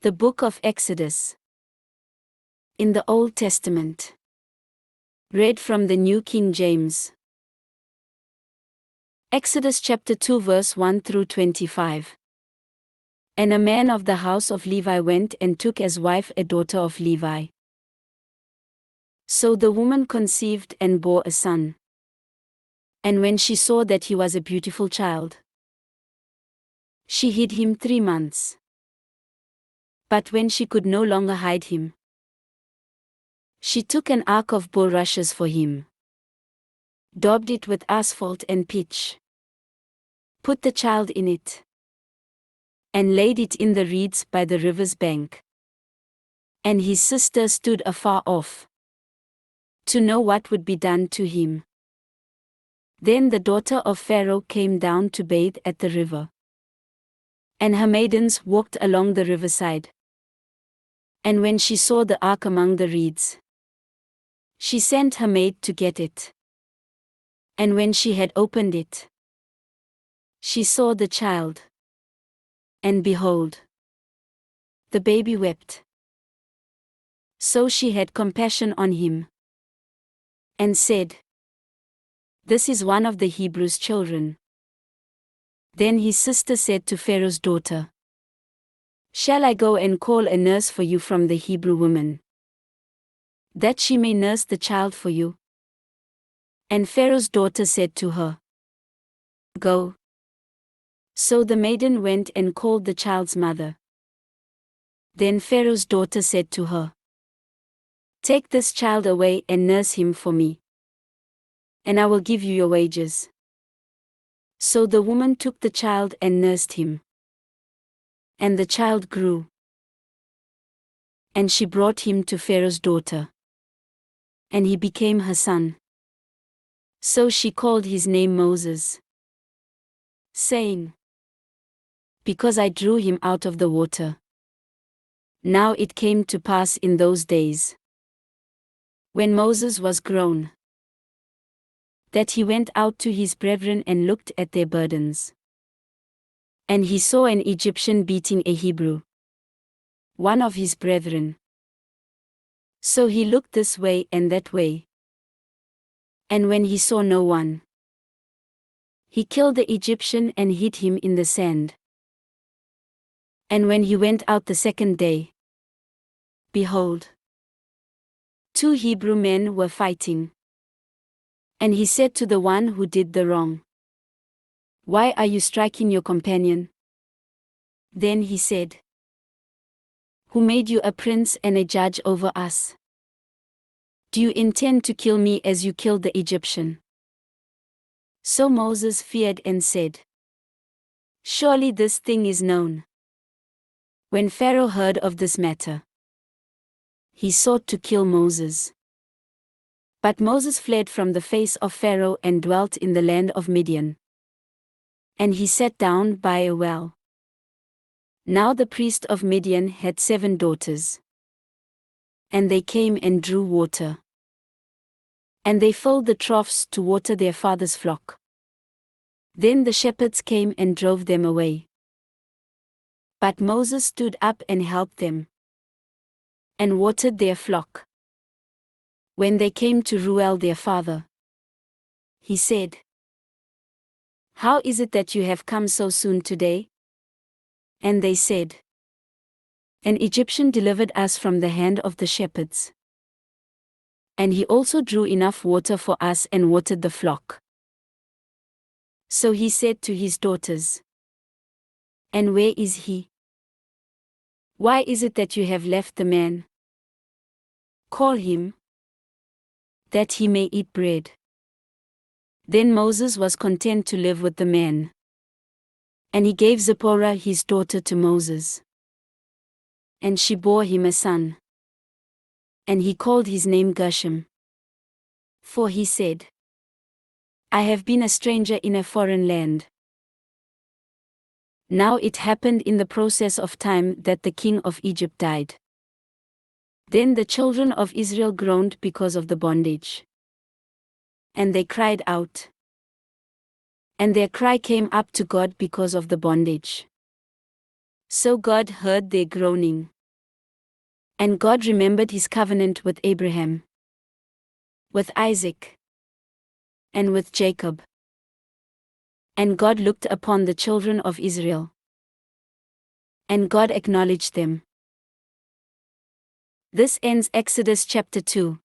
The Book of Exodus. In the Old Testament. Read from the New King James. Exodus chapter 2 verse 1 through 25. And a man of the house of Levi went and took as wife a daughter of Levi. So the woman conceived and bore a son. And when she saw that he was a beautiful child, she hid him 3 months. But when she could no longer hide him, she took an ark of bulrushes for him, daubed it with asphalt and pitch, put the child in it, and laid it in the reeds by the river's bank. And his sister stood afar off, to know what would be done to him. Then the daughter of Pharaoh came down to bathe at the river, and her maidens walked along the riverside. And when she saw the ark among the reeds, she sent her maid to get it. And when she had opened it, she saw the child. And behold, the baby wept. So she had compassion on him, and said, "This is one of the Hebrews' children." Then his sister said to Pharaoh's daughter, "Shall I go and call a nurse for you from the Hebrew women, that she may nurse the child for you?" And Pharaoh's daughter said to her, "Go." So the maiden went and called the child's mother. Then Pharaoh's daughter said to her, "Take this child away and nurse him for me, and I will give you your wages." So the woman took the child and nursed him. And the child grew. And she brought him to Pharaoh's daughter, and he became her son. So she called his name Moses, saying, "Because I drew him out of the water." Now it came to pass in those days, when Moses was grown, that he went out to his brethren and looked at their burdens. And he saw an Egyptian beating a Hebrew, one of his brethren. So he looked this way and that way. And when he saw no one, he killed the Egyptian and hid him in the sand. And when he went out the second day, behold, 2 Hebrew men were fighting. And he said to the one who did the wrong, "Why are you striking your companion?" Then he said, "Who made you a prince and a judge over us? Do you intend to kill me as you killed the Egyptian?" So Moses feared and said, "Surely this thing is known." When Pharaoh heard of this matter, he sought to kill Moses. But Moses fled from the face of Pharaoh and dwelt in the land of Midian. And he sat down by a well. Now the priest of Midian had 7 daughters. And they came and drew water. And they filled the troughs to water their father's flock. Then the shepherds came and drove them away. But Moses stood up and helped them, and watered their flock. When they came to Reuel their father, he said, "How is it that you have come so soon today?" And they said, "An Egyptian delivered us from the hand of the shepherds. And he also drew enough water for us and watered the flock." So he said to his daughters, "And where is he? Why is it that you have left the man? Call him, that he may eat bread." Then Moses was content to live with the man. And he gave Zipporah his daughter to Moses. And she bore him a son. And he called his name Gershom. For he said, "I have been a stranger in a foreign land." Now it happened in the process of time that the king of Egypt died. Then the children of Israel groaned because of the bondage. And they cried out. And their cry came up to God because of the bondage. So God heard their groaning. And God remembered his covenant with Abraham, with Isaac, and with Jacob. And God looked upon the children of Israel. And God acknowledged them. This ends Exodus chapter 2.